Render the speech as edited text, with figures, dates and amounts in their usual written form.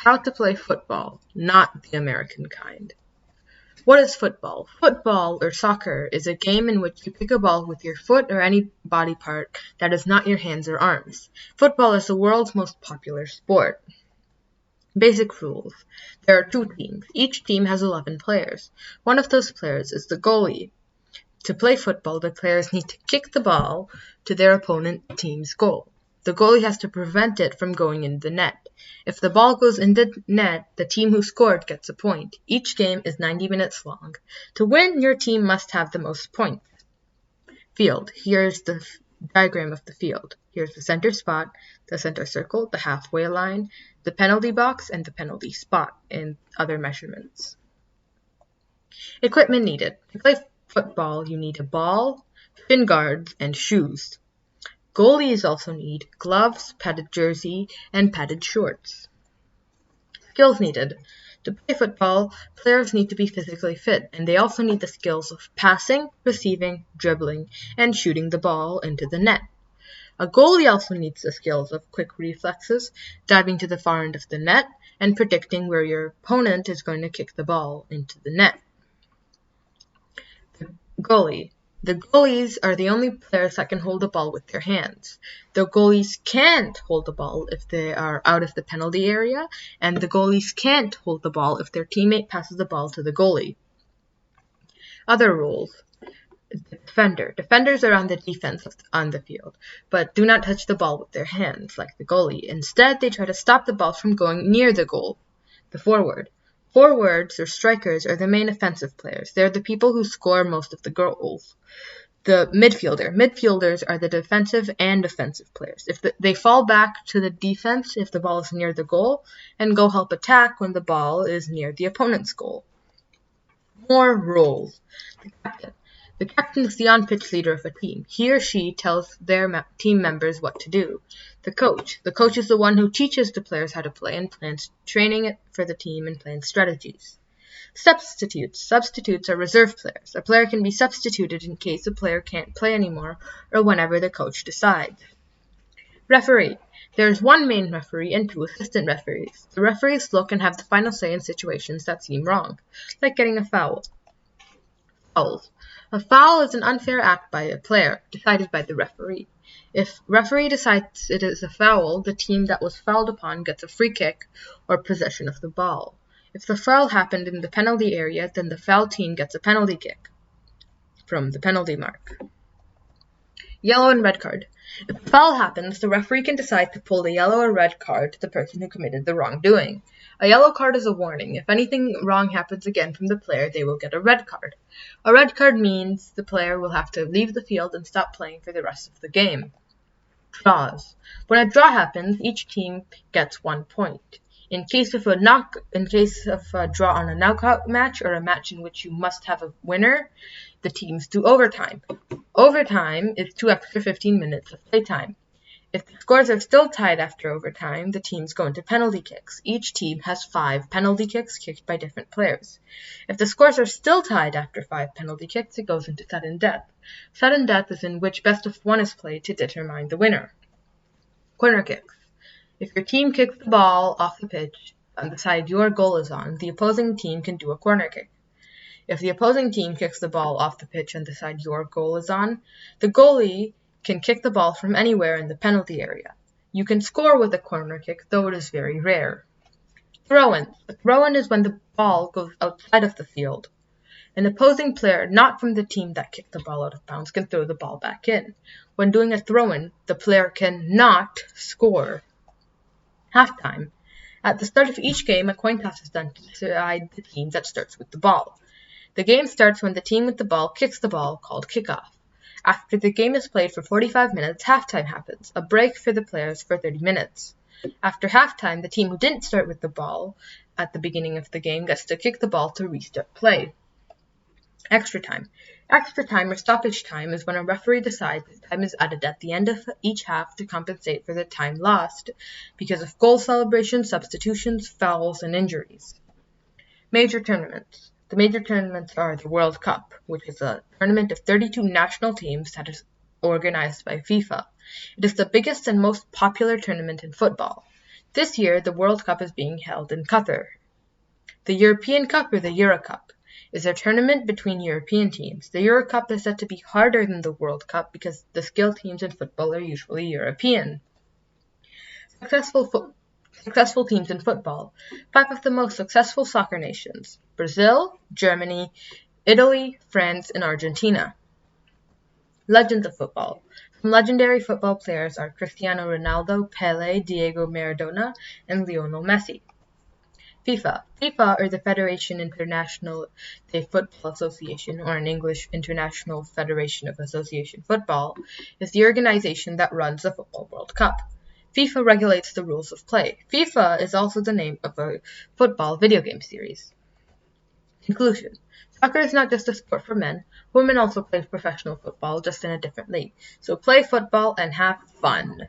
How to play football, not the American kind. What is football? Football, or soccer, is a game in which you kick a ball with your foot or any body part that is not your hands or arms. Football is the world's most popular sport. Basic rules. There are 2 teams. Each team has 11 players. One of those players is the goalie. To play football, the players need to kick the ball to their opponent team's goal. The goalie has to prevent it from going in the net. If the ball goes in the net, the team who scored gets a point. Each game is 90 minutes long. To win, your team must have the most points. Field. Here's the diagram of the field. Here's the center spot, the center circle, the halfway line, the penalty box, and the penalty spot, and other measurements. Equipment needed. To play football, you need a ball, shin guards, and shoes. Goalies also need gloves, padded jersey, and padded shorts. Skills needed. To play football, players need to be physically fit, and they also need the skills of passing, receiving, dribbling, and shooting the ball into the net. A goalie also needs the skills of quick reflexes, diving to the far end of the net, and predicting where your opponent is going to kick the ball into the net. Goalie. The goalies are the only players that can hold the ball with their hands. The goalies can't hold the ball if they are out of the penalty area, and the goalies can't hold the ball if their teammate passes the ball to the goalie. Other rules. Defender. Defenders are on the defense on the field, but do not touch the ball with their hands like the goalie. Instead, they try to stop the ball from going near the goal. The forward. Forwards, or strikers, are the main offensive players. They're the people who score most of the goals. The midfielder. Midfielders are the defensive and offensive players. They fall back to the defense if the ball is near the goal, and go help attack when the ball is near the opponent's goal. More roles. The captain. The captain is the on-pitch leader of a team. He or she tells their team members what to do. The coach. The coach is the one who teaches the players how to play and plans training for the team and plans strategies. Substitutes. Substitutes are reserve players. A player can be substituted in case a player can't play anymore or whenever the coach decides. Referee. There is 1 main referee and 2 assistant referees. The referees look and have the final say in situations that seem wrong, like getting a foul. Fouls. A foul is an unfair act by a player, decided by the referee. If referee decides it is a foul, the team that was fouled upon gets a free kick or possession of the ball. If the foul happened in the penalty area, then the foul team gets a penalty kick from the penalty mark. Yellow and red card. If a foul happens, the referee can decide to pull the yellow or red card to the person who committed the wrongdoing. A yellow card is a warning. If anything wrong happens again from the player, they will get a red card. A red card means the player will have to leave the field and stop playing for the rest of the game. Draws. When a draw happens, each team gets 1 point. In case of a draw on a knockout match or a match in which you must have a winner, the teams do overtime. Overtime is 2 extra 15 minutes of playtime. If the scores are still tied after overtime, the teams go into penalty kicks. Each team has 5 penalty kicks kicked by different players. If the scores are still tied after 5 penalty kicks, it goes into sudden death. Sudden death is in which best of 1 is played to determine the winner. Corner kicks. If your team kicks the ball off the pitch on the side your goal is on, the opposing team can do a corner kick. If the opposing team kicks the ball off the pitch on the side your goal is on, the goalie can kick the ball from anywhere in the penalty area. You can score with a corner kick, though it is very rare. Throw-in. A throw-in is when the ball goes outside of the field. An opposing player not from the team that kicked the ball out of bounds can throw the ball back in. When doing a throw-in, the player cannot score. Halftime. At the start of each game, a coin toss is done to decide the team that starts with the ball. The game starts when the team with the ball kicks the ball, called kickoff. After the game is played for 45 minutes, halftime happens, a break for the players for 30 minutes. After halftime, the team who didn't start with the ball at the beginning of the game gets to kick the ball to restart play. Extra time. Extra time or stoppage time is when a referee decides that time is added at the end of each half to compensate for the time lost because of goal celebrations, substitutions, fouls, and injuries. Major tournaments. The major tournaments are the World Cup, which is a tournament of 32 national teams that is organized by FIFA. It is the biggest and most popular tournament in football. This year, the World Cup is being held in Qatar. The European Cup, or the Euro Cup, is a tournament between European teams. The Euro Cup is said to be harder than the World Cup because the skill teams in football are usually European. Successful teams in football. 5 of the most successful soccer nations: Brazil, Germany, Italy, France, and Argentina. Legends of football. Some legendary football players are Cristiano Ronaldo, Pelé, Diego Maradona, and Lionel Messi. FIFA. FIFA, or the Federation Internationale de Football Association, or in English, International Federation of Association Football, is the organization that runs the Football World Cup. FIFA regulates the rules of play. FIFA is also the name of a football video game series. Conclusion. Soccer is not just a sport for men. Women also play professional football, just in a different league. So play football and have fun.